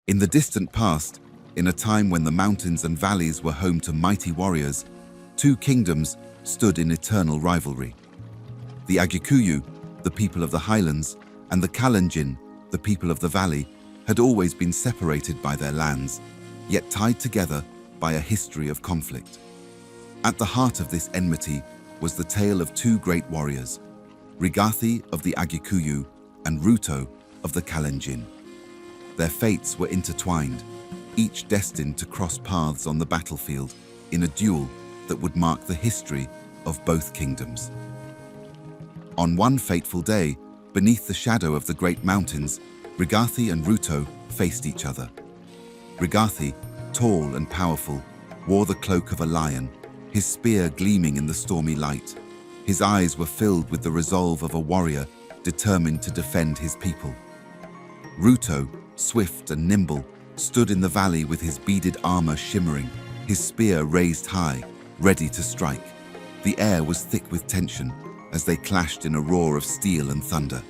In the distant past, in a time when the mountains and valleys were home to mighty warriors, two kingdoms stood in eternal rivalry. The Agikuyu, the people of the highlands, and the Kalenjin, the people of the valley, had always been separated by their lands, yet tied together by a history of conflict. At the heart of this enmity was the tale of two great warriors, Rigathi of the Agikuyu and Ruto of the Kalenjin. Their fates were intertwined, each destined to cross paths on the battlefield in a duel that would mark the history of both kingdoms. On one fateful day, beneath the shadow of the great mountains, Rigathi and Ruto faced each other. Rigathi, tall and powerful, wore the cloak of a lion, his spear gleaming in the stormy light. His eyes were filled with the resolve of a warrior determined to defend his people. Ruto, swift and nimble, stood in the valley with his beaded armor shimmering, his spear raised high, ready to strike. The air was thick with tension as they clashed in a roar of steel and thunder.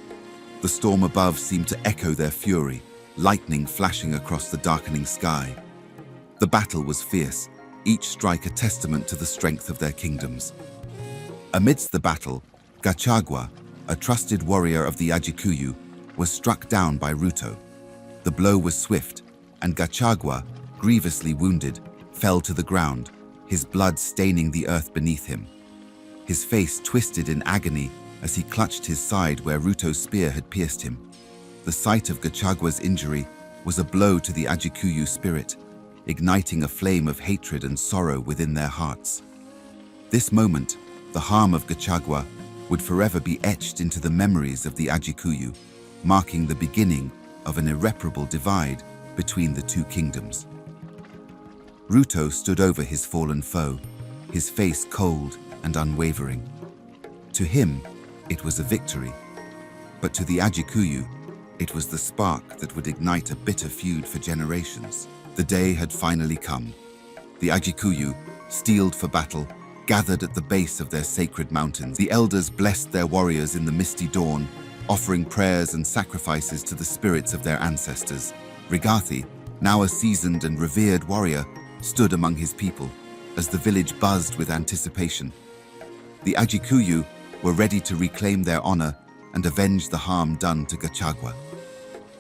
The storm above seemed to echo their fury, lightning flashing across the darkening sky. The battle was fierce, each strike a testament to the strength of their kingdoms. Amidst the battle, Gachagua, a trusted warrior of the Agikuyu, was struck down by Ruto. The blow was swift, and Gachagua, grievously wounded, fell to the ground, his blood staining the earth beneath him. His face twisted in agony as he clutched his side where Ruto's spear had pierced him. The sight of Gachagua's injury was a blow to the Agikuyu spirit, igniting a flame of hatred and sorrow within their hearts. This moment, the harm of Gachagua, would forever be etched into the memories of the Agikuyu, marking the beginning of an irreparable divide between the two kingdoms. Ruto stood over his fallen foe, his face cold and unwavering. To him, it was a victory, but to the Agikuyu, it was the spark that would ignite a bitter feud for generations. The day had finally come. The Agikuyu, steeled for battle, gathered at the base of their sacred mountains. The elders blessed their warriors in the misty dawn, offering prayers and sacrifices to the spirits of their ancestors. Rigathi, now a seasoned and revered warrior, stood among his people as the village buzzed with anticipation. The Agikuyu were ready to reclaim their honor and avenge the harm done to Gachagua.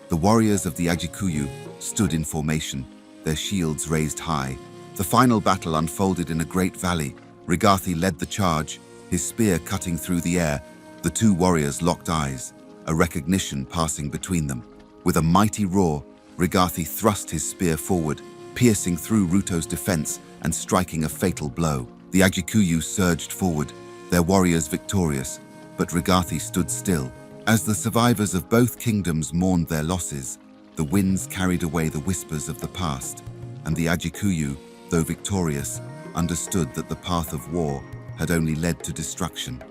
The warriors of the Agikuyu stood in formation, their shields raised high. The final battle unfolded in a great valley. Rigathi led the charge, his spear cutting through the air. The two warriors locked eyes, a recognition passing between them. With a mighty roar, Rigathi thrust his spear forward, piercing through Ruto's defense and striking a fatal blow. The Agikuyu surged forward, their warriors victorious, but Rigathi stood still. As the survivors of both kingdoms mourned their losses, the winds carried away the whispers of the past, and the Agikuyu, though victorious, understood that the path of war had only led to destruction.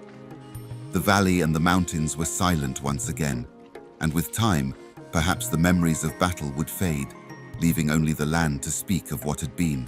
The valley and the mountains were silent once again, and with time, perhaps the memories of battle would fade, leaving only the land to speak of what had been.